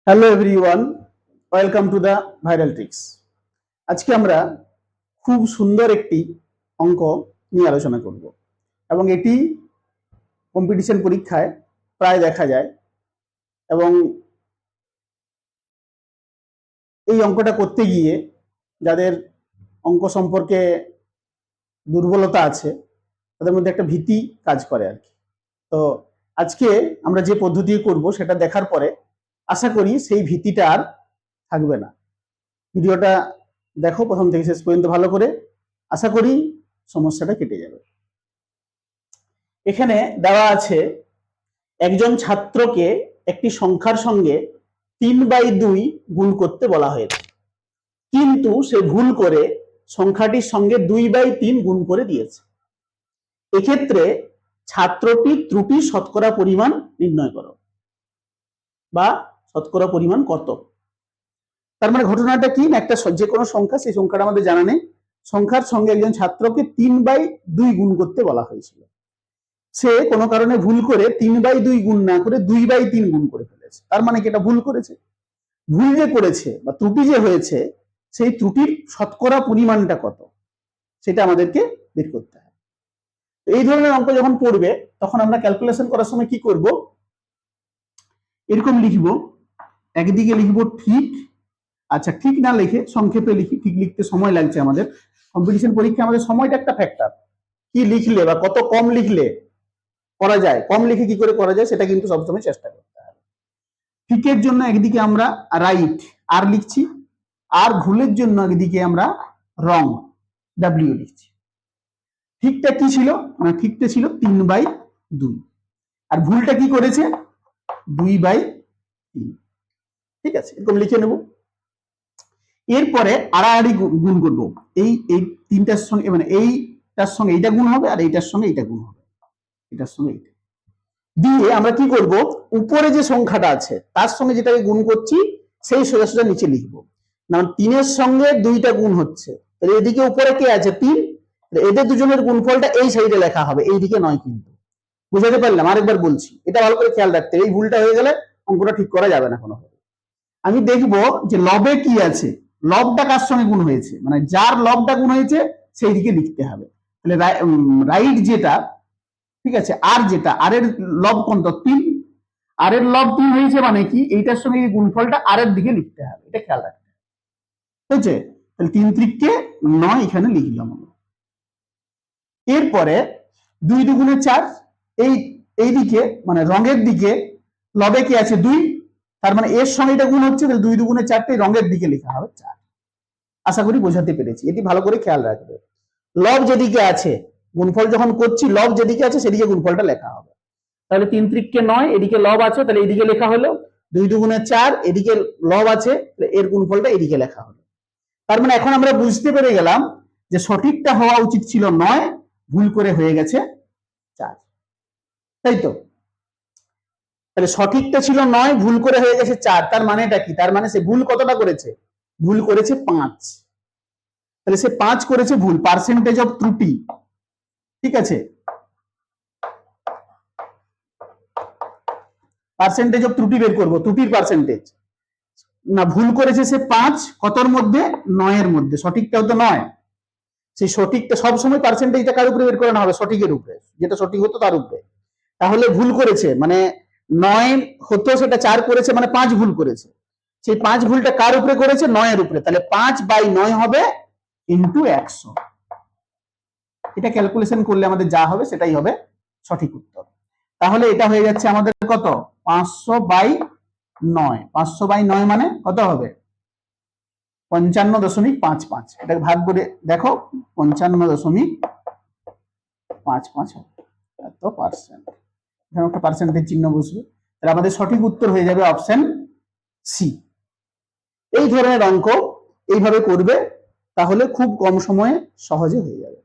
Hello everyone, welcome to the viral tricks. আজকে আমরা খুব সুন্দর একটি অঙ্ক নিয়ে আলোচনা করব এবং এটি কম্পিটিশন পরীক্ষায় প্রায় দেখা যায় এবং এই অঙ্কটা করতে গিয়ে যাদের অঙ্ক সম্পর্কে দুর্বলতা আছে তাদের মধ্যে একটা ভীতি কাজ করে আর কি। তো আজকে আমরা যে পদ্ধতি করব সেটা দেখার পরে আশা করি সেই ভীতিটা আর থাকবে না। ভিডিওটা দেখো প্রথম থেকে শেষ পর্যন্ত ভালো করে, আশা করি সমস্যাটা কেটে যাবে। এখানে দেওয়া আছে একজন ছাত্রকে একটি সংখ্যার সঙ্গে 3/2 গুণ করতে বলা হয়েছে, কিন্তু সে ভুল করে সংখ্যাটির সঙ্গে 2/3 গুণ করে দিয়েছে। এক্ষেত্রে ছাত্রটির ত্রুটির শতকরা পরিমাণ নির্ণয় করো, বা শতকরা পরিমাণ কত। তার মানে ঘটনাটা কি, একটা যে কোনো সংখ্যা, সেই সংখ্যাটা আমাদের জানা নেই, সংখ্যার সঙ্গে একজন ছাত্রকে 3/2 গুণ করতে বলা হয়েছিল। সে কোনো কারণে ভুল করে 3/2 গুণ না করে 2/3 গুণ করে ফেলেছে। তার মানে কি, এটা ভুল করেছে। ভুল যে করেছে বা ত্রুটি যে হয়েছে, সেই ত্রুটির শতকরা পরিমাণটা কত সেটা আমাদেরকে বের করতে হবে। এই ধরনের অঙ্ক যখন পড়বে তখন আমরা ক্যালকুলেশন করার সময় কি করব, এরকম লিখব। একদিকে লিখব ঠিক, আচ্ছা ঠিক না লিখে সংক্ষেপে লিখি, ঠিক লিখতে সময় লাগছে আমাদের। কম্পিটিশন পরীক্ষায় আমাদের সময়টা একটা ফ্যাক্টর। কি লিখলে বা কত কম লিখলে করা যায়, কম লিখে কি করে করা যায় সেটা কিন্তু সবসময় চেষ্টা করতে হবে। ঠিকের জন্য একদিকে আমরা রাইট আর লিখছি, আর ভুলের জন্য একদিকে আমরা রং ডাব্লিউ লিখছি। ঠিকটা কি ছিল, মানে ঠিকটা ছিল 3/2, আর ভুলটা কি করেছে 2/3। ঠিক আছে, এরকম লিখে নেব। এরপরে আড়াআড়ি গুণ করব। এই তিনটার সঙ্গে, মানে এইটার সঙ্গে এইটা গুণ হবে, আর এইটার সঙ্গে এইটা গুণ হবে, এটার সঙ্গে এইটা দিয়ে আমরা কি করব, উপরে যে সংখ্যাটা আছে তার সঙ্গে যেটাকে গুণ করছি সেই সোজা নিচে লিখবো। না, 3-এর সঙ্গে 2টা গুণ হচ্ছে, তাহলে এদিকে উপরে কে আছে 3, এদের দুজনের গুণফলটা এই সাইডে লেখা হবে, এইদিকে নয়। কিন্তু বুঝাতে পারলাম? আরেকবার বলছি, এটা ভালো করে খেয়াল রাখতে। এই ভুলটা হয়ে গেলে অঙ্কটা ঠিক করা যাবে না কোনোভাবে। আমি দেখব যে লবে কি আছে, লবটা কার সঙ্গে গুণ হয়েছে, মানে যার লবটা গুণ হয়েছে সেই দিকে লিখতে হবে। তাহলে রাইট যেটা, ঠিক আছে, আর যেটা, আর এর লব কোনটা 3, আর এর লব 3 হয়েছে, মানে কি এইটার সঙ্গে এই গুণফলটা আর এর দিকে লিখতে হবে, এটা খেয়াল রাখতে হবে। ঠিক আছে, তাহলে 3-3 9 এখানে লিখলাম। এরপরে 2 2 4, এই দিকে মানে রঙের দিকে লবে কি আছে 2, তার মানে এর সঙ্গে এটা গুণ হচ্ছে, তাহলে 2 2 4 রঙের দিকে লেখা হবে 4। আশা করি বোঝাতে পেরেছি, এটি ভালো করে খেয়াল রাখবে। লব যেদিকে আছে, গুণফল যখন করছি লব যেদিকে আছে সেদিকে গুণফলটা লেখা হবে। তাহলে 3-3 9, এদিকে লব আছে তাহলে এইদিকে লেখা হলো, 2 2 4 এদিকে লব আছে, এর গুণফলটা এদিকে লেখা হলো। তার মানে এখন আমরা বুঝতে পেরে গেলাম যে সঠিকটা হওয়া উচিত ছিল 9, ভুল করে হয়ে গেছে 4। তাই তো? তাহলে সঠিকটা ছিল 9, ভুল করে হয়ে গেছে 4। তার মানেটা কি, তার মানে সে ভুল কতটা করেছে, ভুল করেছে 5। তাহলে সে 5 করেছে ভুল, পার্সেন্টেজ অফ ত্রুটি। ঠিক আছে, পার্সেন্টেজ অফ ত্রুটি বের করব, ত্রুটির পার্সেন্টেজ। না, ভুল করেছে সে 5, কতর মধ্যে 9 এর মধ্যে, সঠিকটা হতো 9। সেই সঠিকটা সবসময় পার্সেন্টেজটা কার উপরে বের করানো হবে, সঠিকের উপরে, যেটা সঠিক হতো তার উপরে। তাহলে ভুল করেছে মানে 9 হতো, সেটা 4 করেছে, মানে 5 ভুল করেছে। সেই 5 ভুলটা কার উপরে করেছে, 9 এর উপরে। তাহলে 5/9 হবে ইন্টু 100। এটা ক্যালকুলেশন করলে আমাদের যা হবে সেটাই হবে সঠিক উত্তর। তাহলে এটা হয়ে যাচ্ছে আমাদের কত, 500/9। 500/9 মানে কত হবে, 55.55। এটাকে ভাগ করে দেখো, 55.55 হবে, এত পার্সেন্ট। এখানে একটা পার্সেন্টেজ চিহ্ন বসবে, তাহলে আমাদের সঠিক উত্তর হয়ে যাবে অপশন সি। এই ধরনের অঙ্ক এইভাবে করবে, তাহলে খুব কম সময়ে সহজে হয়ে যাবে।